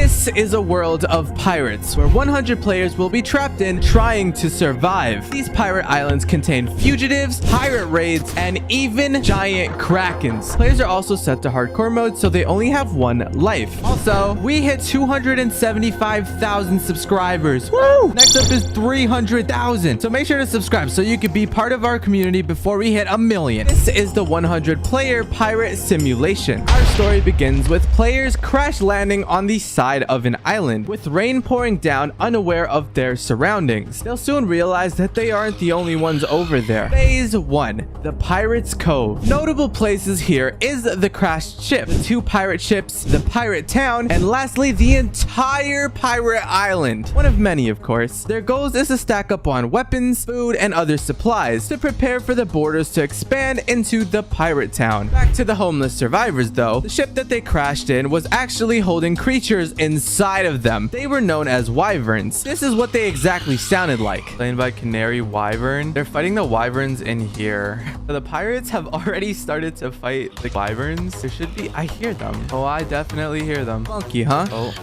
This is a world of pirates where 100 players will be trapped in trying to survive. These pirate islands contain fugitives, pirate raids, and even giant krakens. Players are also set to hardcore mode, so they only have one life. Also, we hit 275,000 subscribers. Woo! Next up is 300,000. So make sure to subscribe so you can be part of our community before we hit 1,000,000. This is the 100 player pirate simulation. Our story begins with players crash landing on the side of an island with rain pouring down, unaware of their surroundings. They'll soon realize that they aren't the only ones over there. Phase 1, the Pirate's Cove. Notable places here is the crashed ship, the 2 pirate ships, the pirate town, and lastly the entire pirate island. One of many, of course. Their goals is to stack up on weapons, food, and other supplies to prepare for the borders to expand into the pirate town. Back to the homeless survivors though. The ship that they crashed in was actually holding creatures inside of them. They were known as wyverns. This is what they exactly sounded like. Played by Canary Wyvern. They're fighting the wyverns in here. So the pirates have already started to fight the wyverns. There should be, I hear them. Oh, I definitely hear them. Monkey, huh? Oh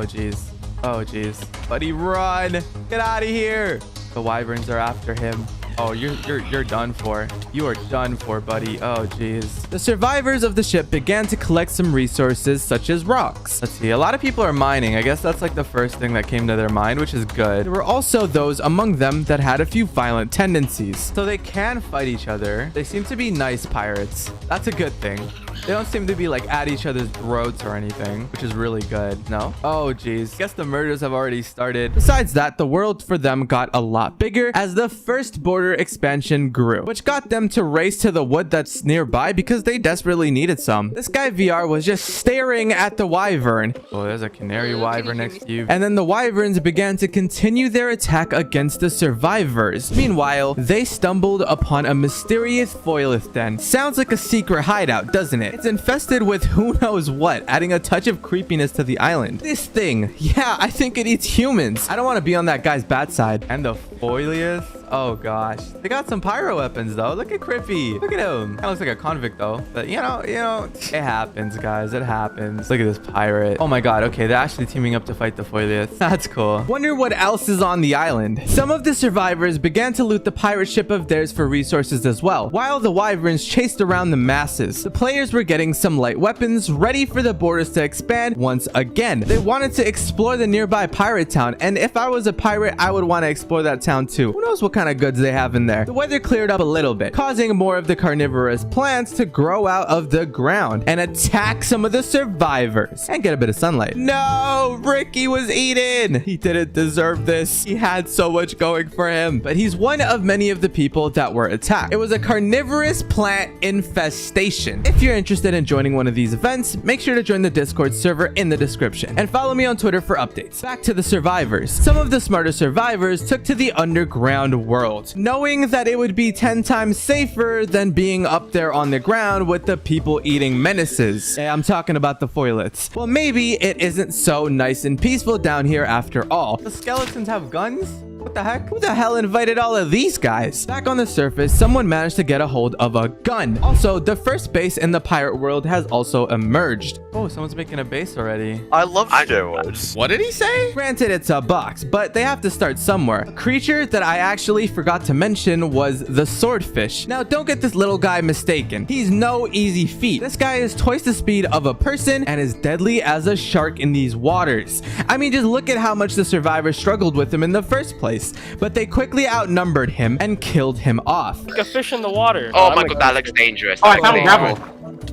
jeez. Oh jeez. Buddy, run. Get out of here. The wyverns are after him. Oh, you're done for. You are done for, buddy. Oh, jeez. The survivors of the ship began to collect some resources such as rocks. Let's see. A lot of people are mining. I guess that's like the first thing that came to their mind, which is good. There were also those among them that had a few violent tendencies. So they can fight each other. They seem to be nice pirates. That's a good thing. They don't seem to be like at each other's throats or anything, which is really good. No? Oh, geez. Guess the murders have already started. Besides that, the world for them got a lot bigger as the first border expansion grew, which got them to race to the wood that's nearby because they desperately needed some. This guy VR was just staring at the wyvern. Oh, there's a canary wyvern next to you. And then the wyverns began to continue their attack against the survivors. Meanwhile, they stumbled upon a mysterious foilith den. Sounds like a secret hideout, doesn't it? It's infested with who knows what, adding a touch of creepiness to the island. This thing, yeah, I think it eats humans. I don't want to be on that guy's bad side. And the foilith? Oh gosh, they got some pyro weapons though. Look at Crippy. Look at him. Kind of looks like a convict though. But you know, it happens, guys. It happens. Look at this pirate. Oh my god. Okay, they're actually teaming up to fight the foilith. That's cool. Wonder what else is on the island. Some of the survivors began to loot the pirate ship of theirs for resources as well, while the wyverns chased around the masses. The players were getting some light weapons, ready for the borders to expand once again. They wanted to explore the nearby pirate town, and if I was a pirate, I would want to explore that town too. Who knows what kind of goods they have in there. The weather cleared up a little bit, causing more of the carnivorous plants to grow out of the ground and attack some of the survivors and get a bit of sunlight. No, Ricky was eaten. He didn't deserve this. He had so much going for him, but he's one of many of the people that were attacked. It was a carnivorous plant infestation. If you're interested in joining one of these events, make sure to join the Discord server in the description and follow me on Twitter for updates. Back to the survivors. Some of the smarter survivors took to the underground world, knowing that it would be 10 times safer than being up there on the ground with the people-eating menaces. Yeah, I'm talking about the foiliths. Well, maybe it isn't so nice and peaceful down here after all. The skeletons have guns? What the heck? Who the hell invited all of these guys? Back on the surface, someone managed to get a hold of a gun. Also, the first base in the pirate world has also emerged. Oh, someone's making a base already. I love steroids. What did he say? Granted, it's a box, but they have to start somewhere. A creature that I actually forgot to mention was the swordfish. Now, don't get this little guy mistaken. He's no easy feat. This guy is twice the speed of a person and is deadly as a shark in these waters. I mean, just look at how much the survivors struggled with him in the first place. But they quickly outnumbered him and killed him off. Like a fish in the water. Oh my god, that looks dangerous. Oh, I found gravel.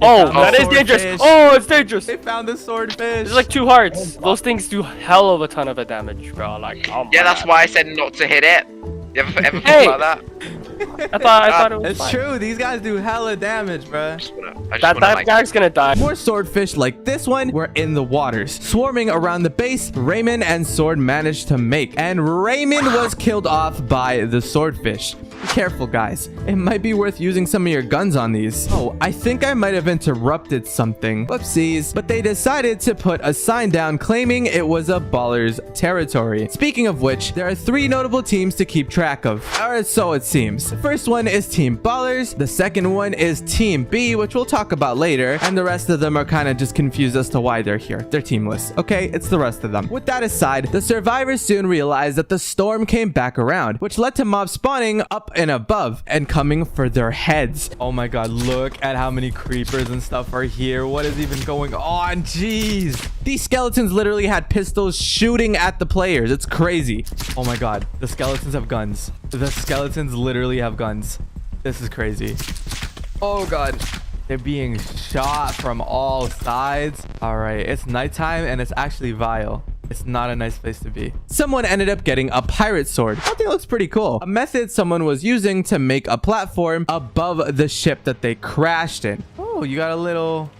Oh, that is dangerous. Oh, it's dangerous. They found the swordfish. There's like 2 hearts. Those things do hell of a ton of damage, bro. Like, oh my yeah, that's God. why I said not to hit it. You ever thought about that? I thought it was It's fine. true. These guys do hella damage, bruh. That guy's gonna die. More swordfish like this one were in the waters, swarming around the base. Raymond and Sword managed to make, and Raymond was killed off by the swordfish. Be careful, guys. It might be worth using some of your guns on these. Oh, I think I might have interrupted something. Whoopsies. But they decided to put a sign down claiming it was a baller's territory. Speaking of which, there are 3 notable teams to keep track of. Or so it seems. teams. The first one is Team Ballers. The second one is Team B, which we'll talk about later. And the rest of them are kind of just confused as to why they're here. They're teamless. Okay, it's the rest of them. With that aside, the survivors soon realized that the storm came back around, which led to mobs spawning up and above and coming for their heads. Oh my god, look at how many creepers and stuff are here. What is even going on? Jeez. These skeletons literally had pistols shooting at the players. It's crazy. Oh my god, the skeletons have guns. The skeletons literally have guns. This is crazy. Oh god. They're being shot from all sides. All right, it's nighttime and it's actually vile. It's not a nice place to be. Someone ended up getting a pirate sword. I think it looks pretty cool. A method someone was using to make a platform above the ship that they crashed in. Oh, you got a little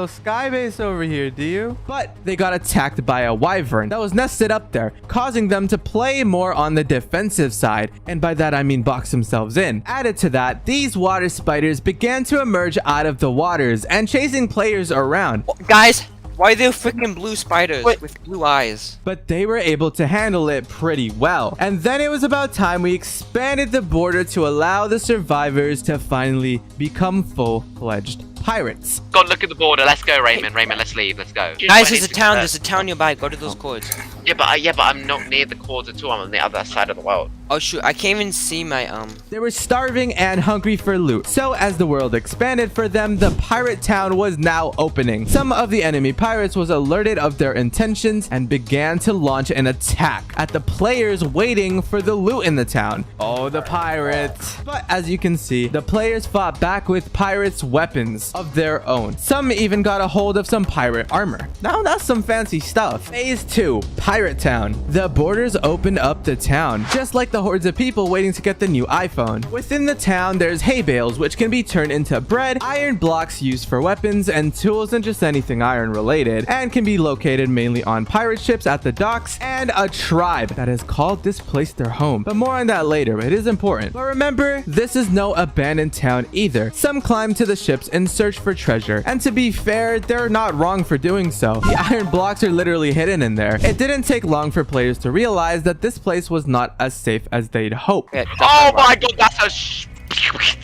sky base over here, do you? But they got attacked by a wyvern that was nested up there, causing them to play more on the defensive side. And by that, I mean box themselves in. Added to that, these water spiders began to emerge out of the waters and chasing players around. Guys, why are there freaking blue spiders with blue eyes? But they were able to handle it pretty well. And then it was about time we expanded the border to allow the survivors to finally become full-fledged pirates. Go look at the border. Let's go, Raymond. Raymond, let's leave. Let's go. Guys, there's a town. There's a town nearby. Go to those cords. Yeah, but I'm not near the cords at all. I'm on the other side of the world. Oh shoot, I can't even see my They were starving and hungry for loot. So as the world expanded for them, the pirate town was now opening. Some of the enemy pirates was alerted of their intentions and began to launch an attack at the players waiting for the loot in the town. Oh, the pirates. But as you can see, the players fought back with pirates' weapons of their own. Some even got a hold of some pirate armor. Now that's some fancy stuff. Phase 2, Pirate Town. The borders opened up the town, just like the hordes of people waiting to get the new iPhone. Within the town, there's hay bales, which can be turned into bread, iron blocks used for weapons and tools and just anything iron related, and can be located mainly on pirate ships at the docks, and a tribe that has called this place their home. But more on that later. It is important. But remember, this is no abandoned town either. Some climb to the ships in search for treasure, and to be fair, they're not wrong for doing so. The iron blocks are literally hidden in there. It didn't take long for players to realize that this place was not as safe as they'd hoped. Oh my god, that's a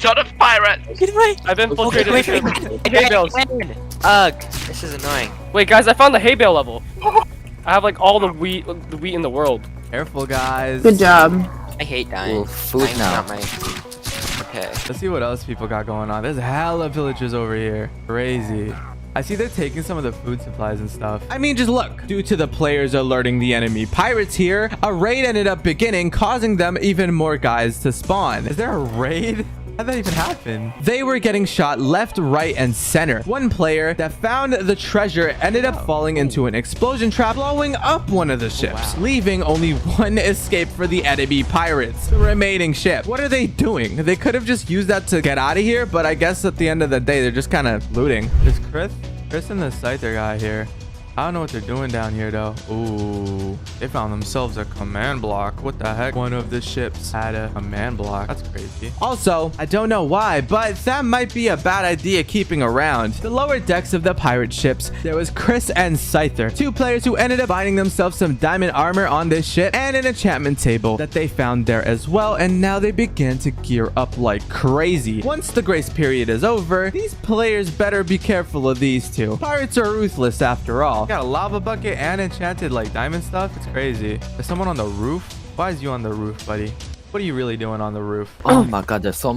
ton of pirates! Get away! I've infiltrated Okay, the hay bales. Ugh, this is annoying. Wait, guys, I found the hay bale level. I have like all the wheat in the world. Careful, guys. Good job. I hate dying. Ooh, food Dying's now. not my... Okay. Let's see what else people got going on. There's hella villagers over here. Crazy. I see they're taking some of the food supplies and stuff. I mean, just look. Due to the players alerting the enemy pirates here, a raid ended up beginning, causing them even more guys to spawn. Is there a raid? How'd that even happen? They were getting shot left, right, and center. One player that found the treasure ended up falling into an explosion trap, blowing up one of the ships, leaving only one escape for the enemy pirates, the remaining ship. What are they doing? They could have just used that to get out of here, but I guess at the end of the day, they're just kind of looting. There's Chris and the Scyther guy here. I don't know what they're doing down here, though. Ooh, they found themselves a command block. What the heck? One of the ships had a command block. That's crazy. Also, I don't know why, but that might be a bad idea keeping around. The lower decks of the pirate ships, there was Chris and Scyther, two players who ended up finding themselves some diamond armor on this ship and an enchantment table that they found there as well, and now they began to gear up like crazy. Once the grace period is over, these players better be careful of these two. Pirates are ruthless after all. Got a lava bucket and enchanted like diamond stuff. It's crazy. There's someone on the roof. Why is you on the roof, buddy? What are you really doing on the roof? Oh my god, there's so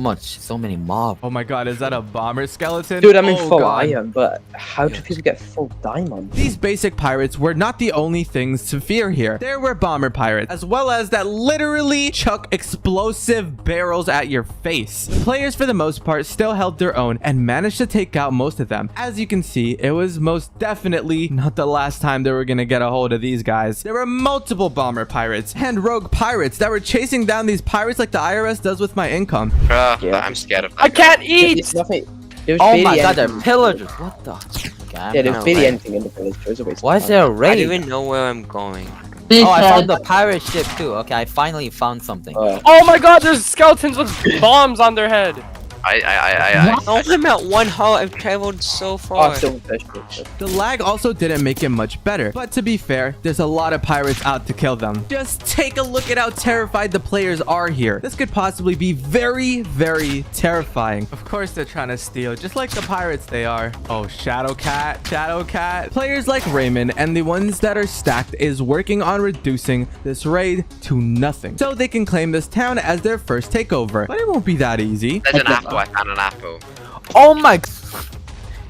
many mobs. Oh my god, is that a bomber skeleton? Dude, I'm in Oh full god. iron, but how do people get full diamond? These basic pirates were not the only things to fear here. There were bomber pirates, as well as that literally chuck explosive barrels at your face. The players, for the most part, still held their own and managed to take out most of them. As you can see, it was most definitely not the last time they were gonna get a hold of these guys. There were multiple bomber pirates and rogue pirates that were chasing down these pirates like the IRS does with my income. Yeah. I'm scared of that. I can't eat! It's nothing. There was Oh barely my god, they're anything. pillagers. What the? Yeah, there's No barely way. anything in the village. There's a waste Why of is time. there a I don't raid? even know where I'm going. Oh, I found the pirate ship too. Okay, I finally found something. Oh my god, there's skeletons with bombs on their head. No, I'm at one heart. I've traveled so far. Oh, silverfish. The lag also didn't make it much better, but to be fair, there's a lot of pirates out to kill them. Just take a look at how terrified the players are here. This could possibly be very, very terrifying. Of course they're trying to steal, just like the pirates they are. Oh, Shadow Cat. Players like Raymond and the ones that are stacked is working on reducing this raid to nothing, so they can claim this town as their first takeover. But it won't be that easy. There's an apple. I found an apple. Oh my.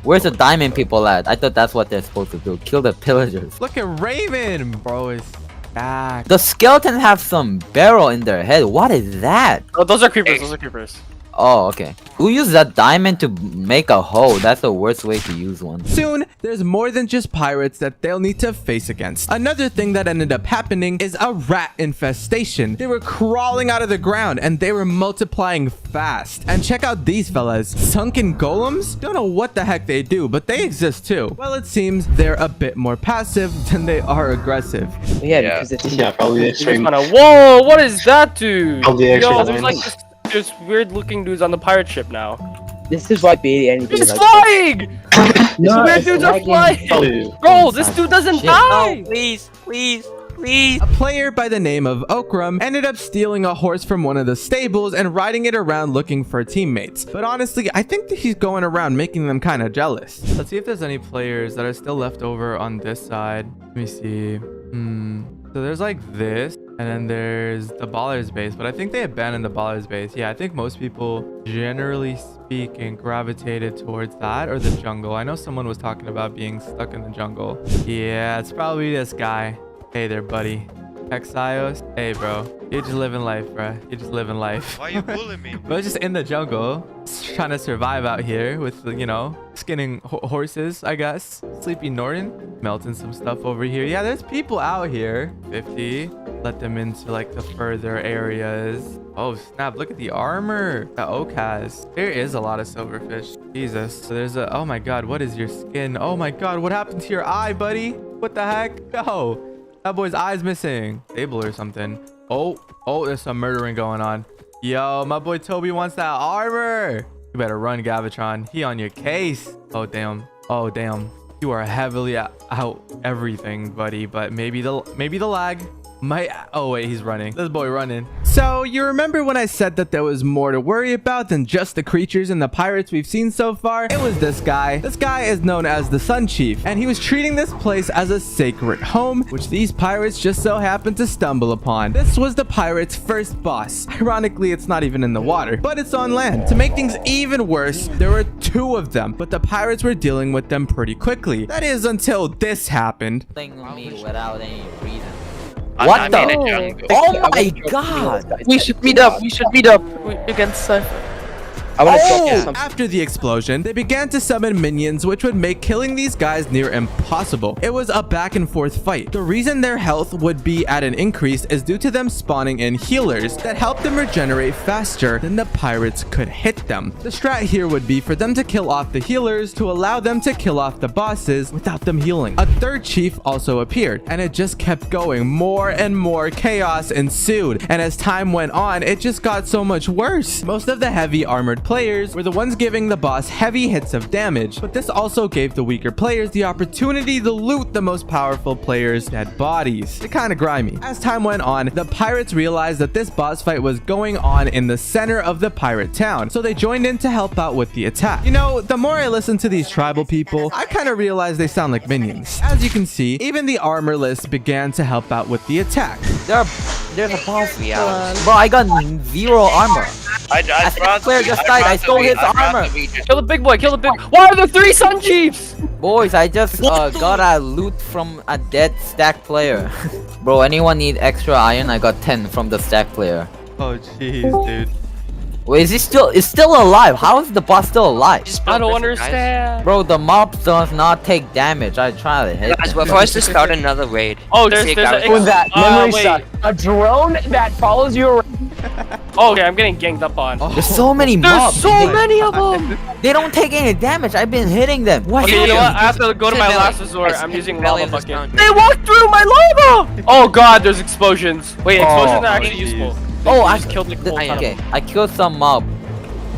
Where's the diamond people at? I thought that's what they're supposed to do. Kill the pillagers. Look at Raymond. Bro is back. The skeletons have some barrel in their head. What is that? Oh, those are creepers. Those are creepers. Oh, okay. Who uses that diamond to make a hoe? That's the worst way to use one. Soon, there's more than just pirates that they'll need to face against. Another thing that ended up happening is a rat infestation. They were crawling out of the ground and they were multiplying fast. And check out these fellas. Sunken golems? Don't know what the heck they do, but they exist too. Well, it seems they're a bit more passive than they are aggressive. Yeah, because it's probably the extreme. Whoa, what is that, dude? Probably the Yo, extra there's like diamonds. just weird looking dudes on the pirate ship now. This is why barely anybody He's likes flying! No, Weird it's dudes are lagging. flying! Probably- Bro, this dude doesn't Shit. die! No, please. A player by the name of Okram ended up stealing a horse from one of the stables and riding it around looking for teammates. But honestly, I think that he's going around making them kind of jealous. Let's see if there's any players that are still left over on this side. Let me see. So there's like this, and then there's the baller's base, but I think they abandoned the baller's base. Yeah, I think most people, generally speaking, gravitated towards that or the jungle. I know someone was talking about being stuck in the jungle. Yeah, it's probably this guy. Hey there, buddy. Exios. Hey, bro. You're just living life, bro. You're just living life. Why you bullying me? But just in the jungle, just trying to survive out here with, you know, skinning horses, I guess. Sleepy Norton, melting some stuff over here. Yeah, there's people out here. 50. Let them into, like, the further areas. Oh, snap. Look at the armor that Oak has. There is a lot of silverfish. Jesus. So there's a... Oh, my God. What is your skin? Oh, my God. What happened to your eye, buddy? What the heck? Yo. That boy's eye's missing. Stable or something. Oh, there's some murdering going on. Yo, my boy Toby wants that armor. You better run, Gavitron. He on your case. Oh, damn. You are heavily out everything, buddy. But maybe the lag might... Oh, wait, he's running. This boy running. So, you remember when I said that there was more to worry about than just the creatures and the pirates we've seen so far? It was this guy. This guy is known as the Sun Chief, and he was treating this place as a sacred home, which these pirates just so happened to stumble upon. This was the pirates' first boss. Ironically, it's not even in the water, but it's on land. To make things even worse, there were 2 of them, but the pirates were dealing with them pretty quickly. That is until this happened. Thing me without any reason. I'm What in a the? jungle. Oh my god! We should meet up. Against Cypher. I want to drop some. After the explosion, they began to summon minions, which would make killing these guys near impossible. It was a back and forth fight. The reason their health would be at an increase is due to them spawning in healers that helped them regenerate faster than the pirates could hit them. The strat here would be for them to kill off the healers to allow them to kill off the bosses without them healing. A third chief also appeared, and it just kept going. More and more chaos ensued, and as time went on, it just got so much worse. Most of the heavy armored players were the ones giving the boss heavy hits of damage, but this also gave the weaker players the opportunity to loot the most powerful players' dead bodies. It's kind of grimy. As time went on, the pirates realized that this boss fight was going on in the center of the pirate town, so they joined in to help out with the attack. You know, the more I listen to these tribal people, I kind of realize they sound like minions. As you can see, even the armorless began to help out with the attack. There's a boss. Bro, I got 0 armor. That player just died. I stole his armor. Kill the big boy, kill the big... Why are there 3 Sun Chiefs? Boys, I just got a loot from a dead stack player. Bro, anyone need extra iron? I got 10 from the stack player. Oh, jeez, dude. Wait, is he still alive? How is the boss still alive? I don't understand. Bro, the mob does not take damage. I try to hit Guys, them. before us to start another raid. Oh, there's that memory suck. A drone that follows you around. Oh, okay, I'm getting ganged up on. There's so many There's mobs. so many of them. They don't take any damage. I've been hitting them. What? Okay, you know what? I have to go to my Valley. last resort. It's I'm in using Valley lava of this bucket. mountain. They walked through my lava! Oh god, there's explosions. Wait, explosions are actually jeez. useful. Oh, I just killed the whole ton of Okay, them. I killed some mob.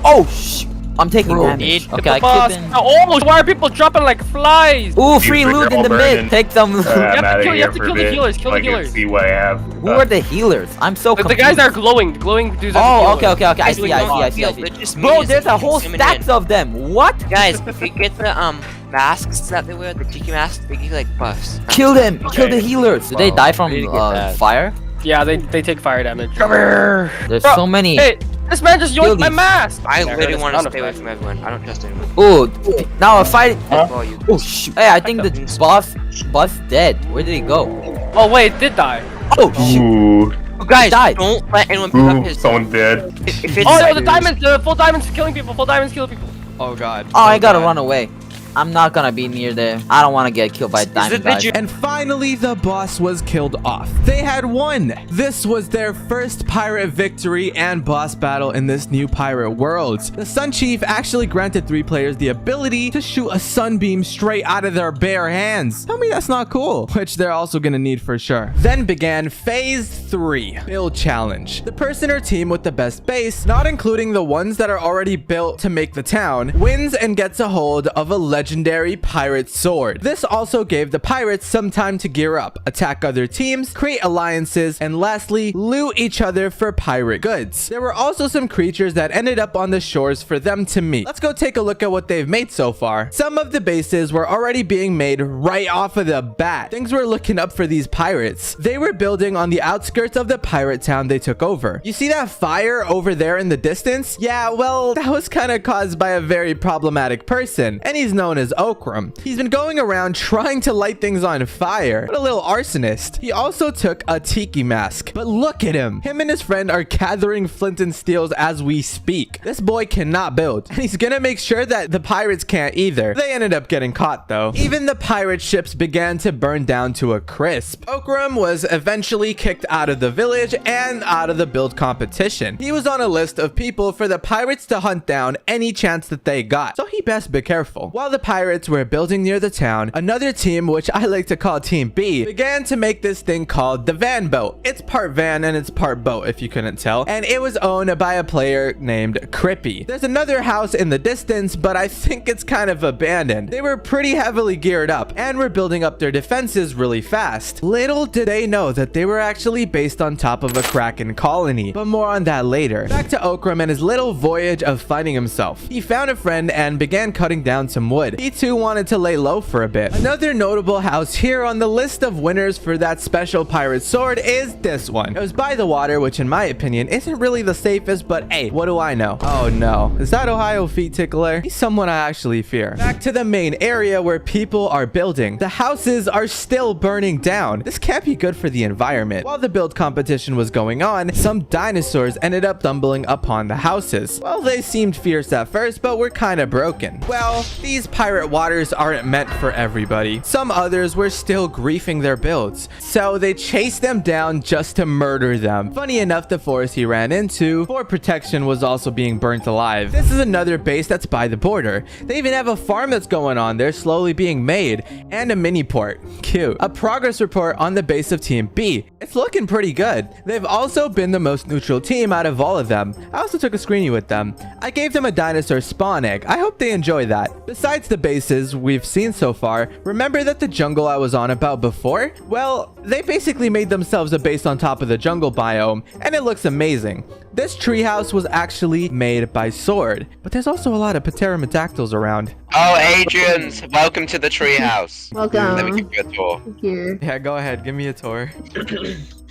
Oh, shh. I'm taking damage. Okay, I boss. killed him. Oh, why are people dropping like flies? Ooh, free loot in the mid. Take some. You have to kill the healers. Kill the healers. See what I have. Who are the healers? I'm so The confused. guys that are glowing. Glowing dudes are Oh, the okay. healers. I see. They're just Bro, minions there's that a you can whole summon stacks in. of them. What? Guys, if you get the masks that they wear, the tiki masks, they give you like buffs. Kill them. Kill the healers. Do they die from Really get that. fire? Yeah, they take fire damage. Come here. There's Bro, so many. Hey, this man just Kill yoinked my these. mask. I There, literally that's want to sound stay away effect. from everyone. I don't trust anyone. Ooh, now a fight. Well, you. Oh shoot! Hey, I think the boss dead. Where did he go? Oh wait, it did die. Oh shoot! Ooh. Guys, died. don't let anyone pick up Ooh. his. Someone's dead. If it's Oh no, the diamonds, the full diamonds killing people. Full diamonds killing people. Oh god. Oh, I gotta run away. I'm not gonna be near there. I don't want to get killed by diamond guys. And finally, the boss was killed off. They had won. This was their first pirate victory and boss battle in this new pirate world. The Sun Chief actually granted 3 players the ability to shoot a sunbeam straight out of their bare hands. Tell me that's not cool, which they're also gonna need for sure. Then began phase 3, build challenge. The person or team with the best base, not including the ones that are already built to make the town, wins and gets a hold of a legendary pirate sword. This also gave the pirates some time to gear up, attack other teams, create alliances, and lastly, loot each other for pirate goods. There were also some creatures that ended up on the shores for them to meet. Let's go take a look at what they've made so far. Some of the bases were already being made right off of the bat. Things were looking up for these pirates. They were building on the outskirts of the pirate town they took over. You see that fire over there in the distance? Yeah, well, that was kind of caused by a very problematic person, and he's known as Okram. He's been going around trying to light things on fire. What a little arsonist. He also took a tiki mask. But look at him. Him and his friend are gathering flint and steels as we speak. This boy cannot build, and he's gonna make sure that the pirates can't either. They ended up getting caught though. Even the pirate ships began to burn down to a crisp. Okram was eventually kicked out of the village and out of the build competition. He was on a list of people for the pirates to hunt down any chance that they got, so he best be careful. While the pirates were building near the town, another team, which I like to call Team B, began to make this thing called the van boat. It's part van and it's part boat, if you couldn't tell, and it was owned by a player named Crippy. There's another house in the distance, but I think it's kind of abandoned. They were pretty heavily geared up and were building up their defenses really fast. Little did they know that they were actually based on top of a Kraken colony, but more on that later. Back to Okram and his little voyage of finding himself. He found a friend and began cutting down some wood. He too wanted to lay low for a bit. Another notable house here on the list of winners for that special pirate sword is this one. It was by the water, which in my opinion isn't really the safest, but hey, what do I know? Oh no, is that Ohio Feet Tickler? He's someone I actually fear. Back to the main area where people are building. The houses are still burning down. This can't be good for the environment. While the build competition was going on, some dinosaurs ended up stumbling upon the houses. Well, they seemed fierce at first, but were kind of broken. Well, these pirate waters aren't meant for everybody. Some others were still griefing their builds, so they chased them down just to murder them. Funny enough, the forest he ran into for protection was also being burnt alive. This is another base that's by the border. They even have a farm that's going on there, slowly being made, and a mini port. Cute. A progress report on the base of Team B. It's looking pretty good. They've also been the most neutral team out of all of them. I also took a screenie with them. I gave them a dinosaur spawn egg. I hope they enjoy that. Besides the bases we've seen so far, remember that the jungle I was on about before? Well, they basically made themselves a base on top of the jungle biome, and it looks amazing. This treehouse was actually made by Sword, but there's also a lot of pterodactyls around. Oh, Adriens, welcome to the treehouse. Welcome. Let me give you a tour. Thank you. Yeah, go ahead, give me a tour.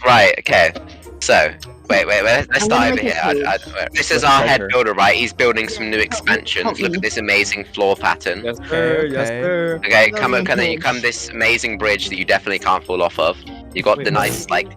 Right, okay. So, wait, let's start over here. This is our head builder, right? He's building some new expansions. Look at this amazing floor pattern. Yes, sir. Yes, sir. Okay, you come this amazing bridge that you definitely can't fall off of. You got the nice, like,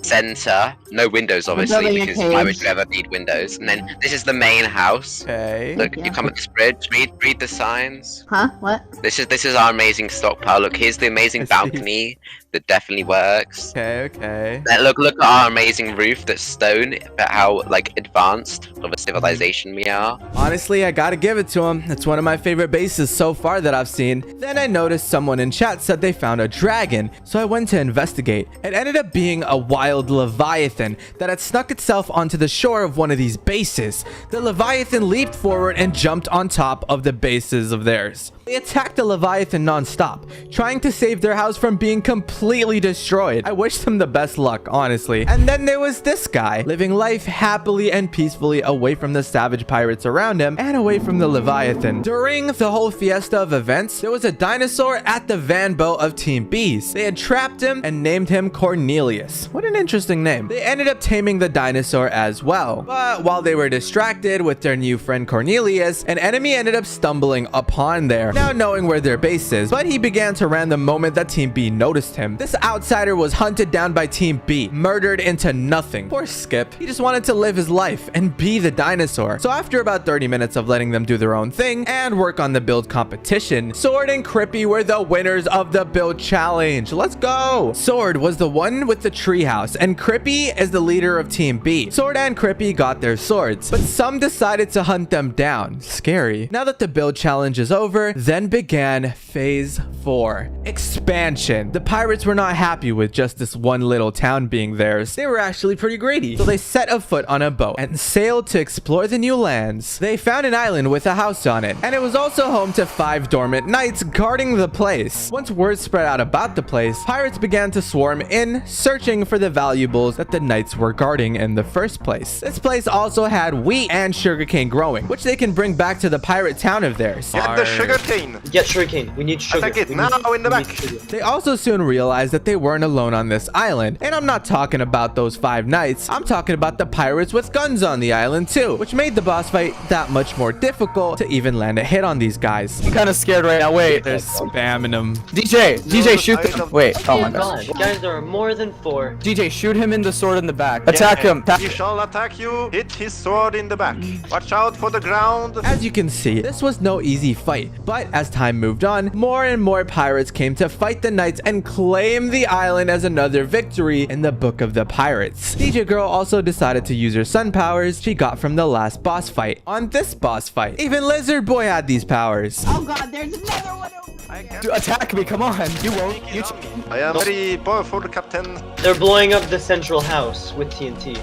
center. No windows, obviously, building a because why would cage. you ever need windows? And then this is the main house. Okay. Look, Yeah. you come at this bridge, read the signs. Huh? What? This is our amazing stockpile. Look, here's the amazing I see. balcony. that definitely works. Okay. Then look at our amazing roof that's stone, but how like advanced of a civilization we are. Honestly, I gotta give it to him. It's one of my favorite bases so far that I've seen. Then I noticed someone in chat said they found a dragon, so I went to investigate. It ended up being a wild leviathan that had snuck itself onto the shore of one of these bases. The leviathan leaped forward and jumped on top of the bases of theirs. They attacked the leviathan non-stop, trying to save their house from being completely destroyed. I wish them the best luck, honestly. And then there was this guy, living life happily and peacefully away from the savage pirates around him and away from the leviathan. During the whole fiesta of events, there was a dinosaur at the van boat of Team B's. They had trapped him and named him Cornelius. What an interesting name. They ended up taming the dinosaur as well. But while they were distracted with their new friend Cornelius, an enemy ended up stumbling upon there, now knowing where their base is, but he began to run the moment that Team B noticed him. This outsider was hunted down by Team B, murdered into nothing. Poor Skip. He just wanted to live his life and be the dinosaur. So after about 30 minutes of letting them do their own thing and work on the build competition, Sword and Crippy were the winners of the build challenge. Let's go! Sword was the one with the treehouse, and Crippy is the leader of Team B. Sword and Crippy got their swords, but some decided to hunt them down. Scary. Now that the build challenge is over, then began phase 4, expansion. The pirates were not happy with just this one little town being theirs. They were actually pretty greedy. So they set a foot on a boat and sailed to explore the new lands. They found an island with a house on it, and it was also home to 5 dormant knights guarding the place. Once word spread out about the place, pirates began to swarm in, searching for the valuables that the knights were guarding in the first place. This place also had wheat and sugarcane growing, which they can bring back to the pirate town of theirs. Get the sugarcane! Get sugarcane. We need sugar. Attack it We now need- in the we back! need sugar. They also soon realized that they weren't alone on this island. And I'm not talking about those 5 knights. I'm talking about the pirates with guns on the island too, which made the boss fight that much more difficult to even land a hit on these guys. I'm kind of scared right now. Wait. They're spamming them. DJ, shoot them. Wait. Oh my gosh. Guys, there are more than 4. DJ, shoot him in the sword in the back. Attack him. He shall attack you. Hit his sword in the back. Watch out for the ground. As you can see, this was no easy fight, but as time moved on, more and more pirates came to fight the knights and claim the island as another victory in the book of the pirates. DJ Girl also decided to use her sun powers she got from the last boss fight on this boss fight. Even Lizard Boy had these powers. Oh god, there's another one over there. Dude, attack me. Come on. You won't. You I am very powerful, Captain. They're blowing up the central house with TNT.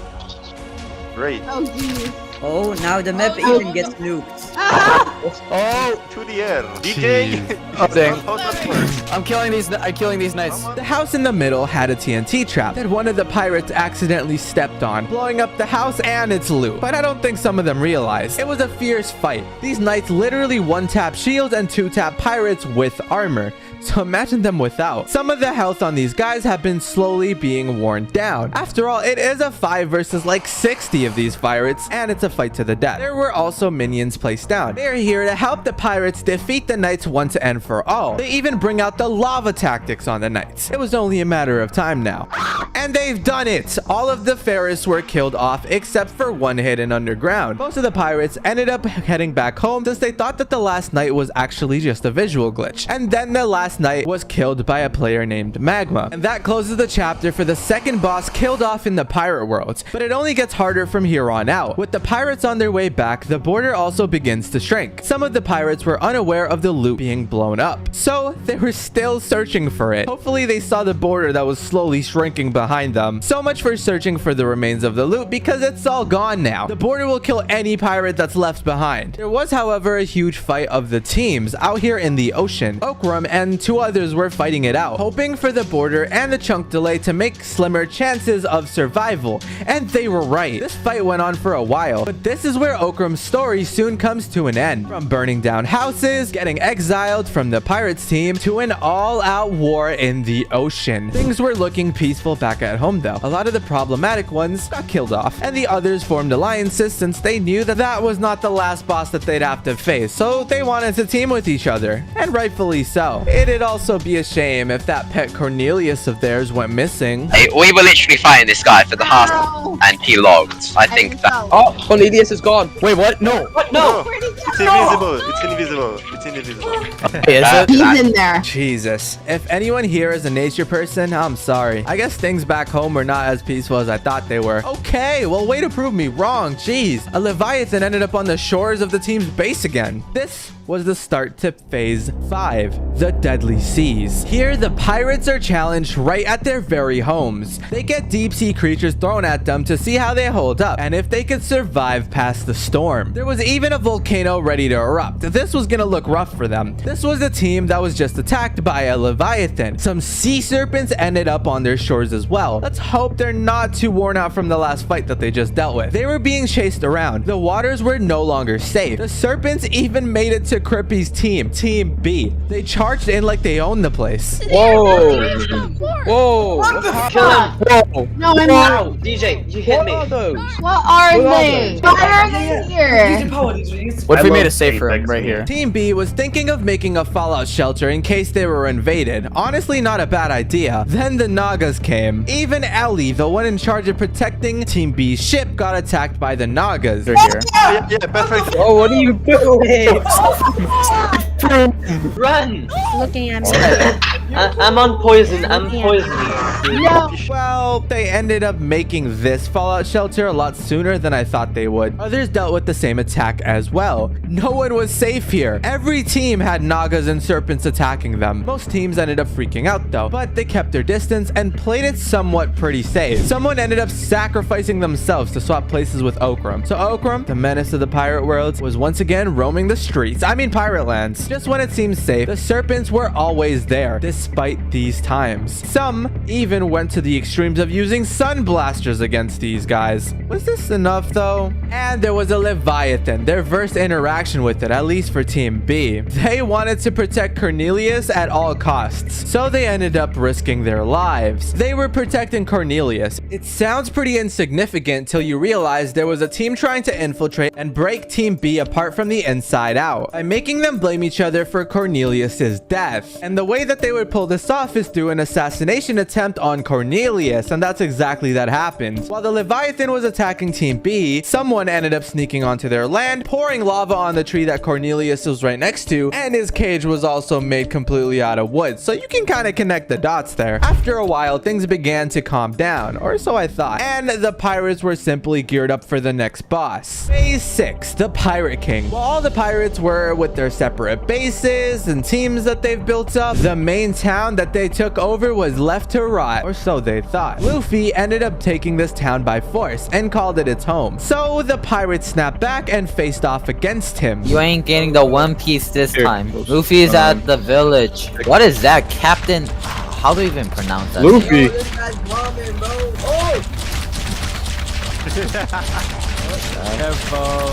Great. Oh jeez. Oh, now the map Oh, even gets nuked. Oh. To the air. DJ! Oh, dang. How that works. I'm killing these knights. The house in the middle had a TNT trap that one of the pirates accidentally stepped on, blowing up the house and its loot. But I don't think some of them realized. It was a fierce fight. These knights literally 1-tap shields and 2-tap pirates with armor. So imagine them without. Some of the health on these guys have been slowly being worn down. After all, it is a 5 versus like 60 of these pirates, and it's a fight to the death. There were also minions placed down. They are here to help the pirates defeat the knights once and for all. They even bring out the lava tactics on the knights. It was only a matter of time now. And they've done it! All of the Ferris were killed off except for one hidden underground. Most of the pirates ended up heading back home since they thought that the last night was actually just a visual glitch. And then the last night was killed by a player named Magma. And that closes the chapter for the second boss killed off in the pirate world. But it only gets harder from here on out. With the pirates on their way back, the border also begins to shrink. Some of the pirates were unaware of the loot being blown up, so they were still searching for it. Hopefully they saw the border that was slowly shrinking behind them. So much for searching for the remains of the loot, because it's all gone now. The border will kill any pirate that's left behind. There was, however, a huge fight of the teams out here in the ocean. Okram and 2 others were fighting it out, hoping for the border and the chunk delay to make slimmer chances of survival. And they were right. This fight went on for a while, but this is where Okram's story soon comes to an end. From burning down houses, getting exiled from the pirates team, to an all-out war in the ocean. Things were looking peaceful back at home though. A lot of the problematic ones got killed off, and the others formed alliances since they knew that that was not the last boss that they'd have to face, so they wanted to team with each other, and rightfully so. It'd also be a shame if that pet Cornelius of theirs went missing. Hey, we were literally fighting this guy for the half, and he logged. I think that. Oh, Cornelius is gone. Wait, what? No. What? No. It's invisible. It's invisible. It's invisible. Is it? He's in there. Jesus. If anyone here is a nature person, I'm sorry. I guess things back home were not as peaceful as I thought they were. Okay, well, way to prove me wrong. Jeez. A Leviathan ended up on the shores of the team's base again. This was the start to phase 5, the deadly seas. Here, the pirates are challenged right at their very homes. They get deep sea creatures thrown at them to see how they hold up and if they could survive past the storm. There was even a volcano ready to erupt. This was gonna look rough for them. This was a team that was just attacked by a Leviathan. Some sea serpents ended up on their shores as well. Let's hope they're not too worn out from the last fight that they just dealt with. They were being chased around. The waters were no longer safe. The serpents even made it to Crippy's team, Team B. They charged in like they owned the place. Whoa! Whoa! What the Kill fuck? him. No, I'm Wow, not. DJ, you hit me. What are they? Why are they here? What if we made a safer room right here? Team B was thinking of making a fallout shelter in case they were invaded. Honestly, not a bad idea. Then the Nagas came. Even Ellie, the one in charge of protecting Team B's ship, got attacked by the Nagas. They're here. Yeah, perfect. Oh, what are you doing? Run! Looking at me. I'm on poison. I'm poisoning. No. Well, they ended up making this fallout shelter a lot sooner than I thought they would. Others dealt with the same attack as well. No one was safe here. Every team had Nagas and serpents attacking them. Most teams ended up freaking out though, but they kept their distance and played it somewhat pretty safe. Someone ended up sacrificing themselves to swap places with Okram. So Okram, the menace of the pirate world, was once again roaming the streets. I mean pirate lands. Just when it seemed safe, the serpents were always there, despite these times. Some even went to the extremes of using sun blasters against these guys. Was this enough though? And there was a Leviathan, their first interaction with it, at least for Team B. They wanted to protect Cornelius at all costs, so they ended up risking their lives. They were protecting Cornelius. It sounds pretty insignificant till you realize there was a team trying to infiltrate and break Team B apart from the inside out by making them blame each other for Cornelius's death. And the way that they would pull this off is through an assassination attempt on Cornelius, and that's exactly that happened. While the Leviathan was attacking Team B, someone ended up sneaking onto their land, pouring lava on the tree that Cornelius was right next to, and his cage was also made completely out of wood, so you can kind of connect the dots there. After a while, things began to calm down, or so I thought, and the pirates were simply geared up for the next boss. Phase 6, the Pirate King. While all the pirates were with their separate bases and teams that they've built up, the main town that they took over was left to rot, or so they thought. Luffy ended up taking this town by force and called it its home. So the pirates snapped back and faced off against him. You ain't getting the One Piece this time. Luffy is at the village. What is that, Captain? How do you even pronounce that? Luffy. Careful.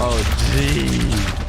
Oh, geez.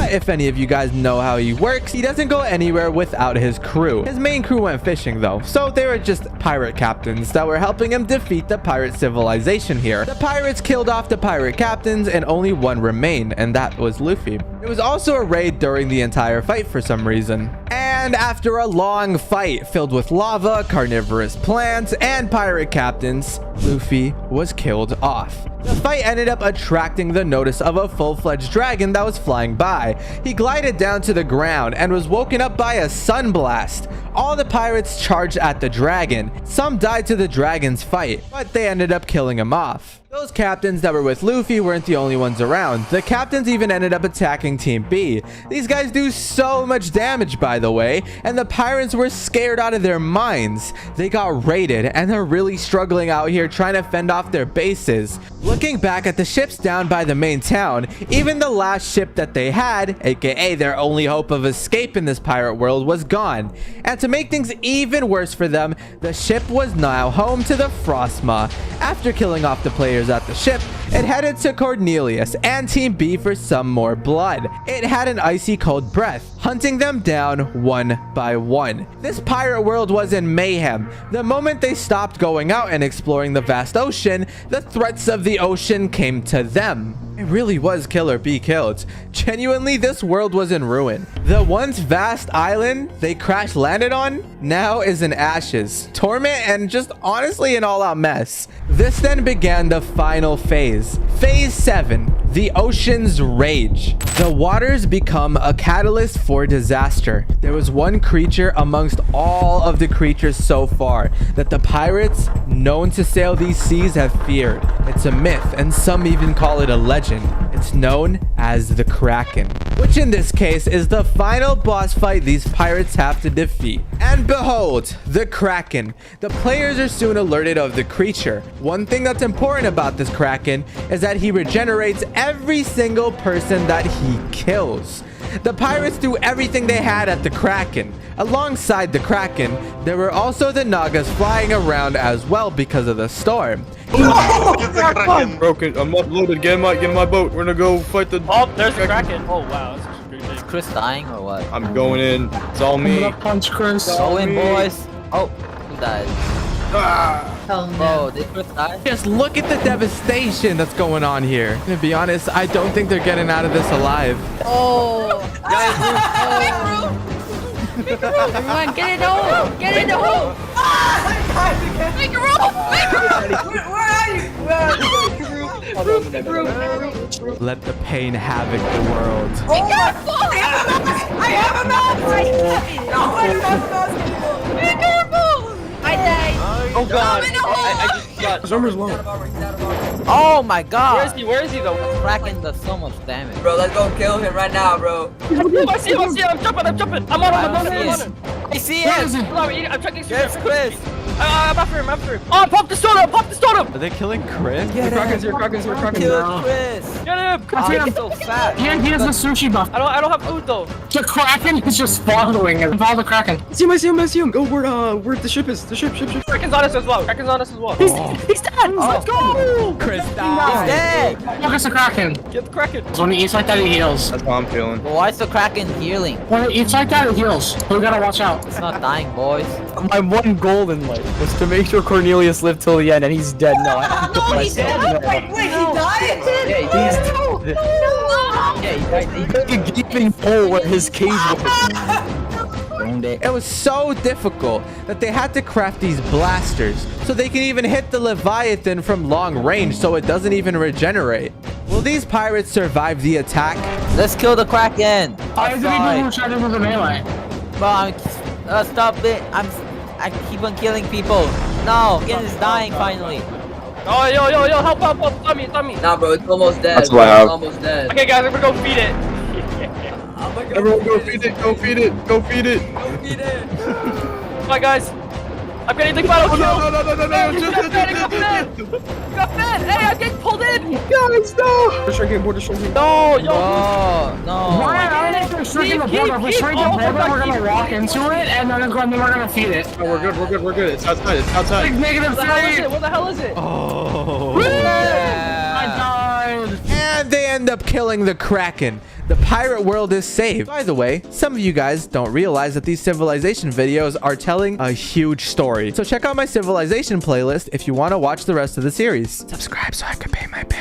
If any of you guys know how he works, he doesn't go anywhere without his crew. His main crew went fishing though, so they were just pirate captains that were helping him defeat the pirate civilization here. The pirates killed off the pirate captains and only one remained, and that was Luffy. It was also a raid during the entire fight for some reason. And after a long fight filled with lava, carnivorous plants, and pirate captains, Luffy was killed off. The fight ended up attracting the notice of a full-fledged dragon that was flying by. He glided down to the ground and was woken up by a sunblast. All the pirates charged at the dragon. Some died to the dragon's fight, but they ended up killing him off. Those captains that were with Luffy weren't the only ones around. The captains even ended up attacking Team B. These guys do so much damage, by the way, and the pirates were scared out of their minds. They got raided, and they're really struggling out here trying to fend off their bases. Looking back at the ships down by the main town, even the last ship that they had, aka their only hope of escape in this pirate world, was gone. And to make things even worse for them, the ship was now home to the Frostma. After killing off the players at the ship, it headed to Cornelius and Team B for some more blood. It had an icy cold breath, hunting them down one by one. This pirate world was in mayhem. The moment they stopped going out and exploring the vast ocean, the threats of the ocean came to them. It really was kill or be killed. Genuinely, this world was in ruin. The once vast island they crash landed on now is in ashes, torment, and just honestly an all-out mess. This then began the final phase. Phase 7, The oceans rage. The waters become a catalyst for disaster. There was one creature amongst all of the creatures so far that the pirates known to sail these seas have feared. It's a myth, and some even call it a legend. It's known as the Kraken, which in this case is the final boss fight these pirates have to defeat. And behold, the Kraken. The players are soon alerted of the creature. One thing that's important about this Kraken is that he regenerates every single person that he kills. The pirates threw everything they had at the Kraken. Alongside the Kraken, there were also the Nagas flying around as well because of the storm. Broken. I'm uploaded. Get in my boat. We're gonna go fight the. Oh, there's the Kraken. Oh wow, this is pretty big. Is Chris dying or what? I'm going in. It's all me. I'm gonna punch Chris. Go in, boys. Oh, who died? Hell no. Bro, did Chris die? Just look at the devastation that's going on here. To be honest, I don't think they're getting out of this alive. Oh. Everyone, get in the hole! Get in the hole! Make a rope! Make a rope! Where are you? Let the pain havoc the world. Be careful! I have a mouse! Be careful! I died! Oh god! I'm in a hole! I just got. Numbers low. Oh my god! Where is he? Where is he though? Kraken does so much damage. Bro, let's go kill him right now, bro. I see him! I'm jumping! I'm on him! I see Where it! is he? I'm checking. There's Chris! I'm after him! Oh, pop the stone! Pop the stone! Are they killing Chris? Get Krakens him! here. Kill Chris! Get him! He's so fat! He has the sushi buff. I don't have food though. The Kraken is just following him. Follow the Kraken. I see him. Go where the ship is. The ship. Kraken's on us as well. He's dead! Let's go! Chris He's died. dead! Focus the Kraken. Get the Kraken. So when he eats like that, he heals. That's how I'm feeling. But why is the Kraken healing? When he eats like that, it heals. So we gotta watch out. It's not dying, boys. My one goal in life was to make sure Cornelius lived till the end, and he's dead now. No, he's dead! Wait, he died? He's a gaping hole where his cage was. It was so difficult that they had to craft these blasters so they can even hit the Leviathan from long range so it doesn't even regenerate. Will these pirates survive the attack? Let's kill the Kraken! Why is the people who try to move the melee? Bro, stop it! I keep on killing people. No, Ken is dying finally. Oh, yo, help, Tommy. Nah, bro, it's almost dead. That's bro. what I It's have. almost dead. Okay, guys, we're gonna go feed it. Everyone go feed it. Go feed it. Come on, guys. I'm getting the final kill. No. Got fed. Hey, I'm getting pulled in. Guys, no. We're shrinking. No, yo. No. Why are they shrinking the border? If we shrink the border, we're gonna walk into it, and then we're gonna feed it. No, we're good. It's outside. Like negative What the hell is 3. it? What the hell is it? Oh. I Yeah. died. And they end up killing the Kraken. The pirate world is saved. By the way, some of you guys don't realize that these civilization videos are telling a huge story. So check out my civilization playlist if you want to watch the rest of the series. Subscribe so I can pay my bills.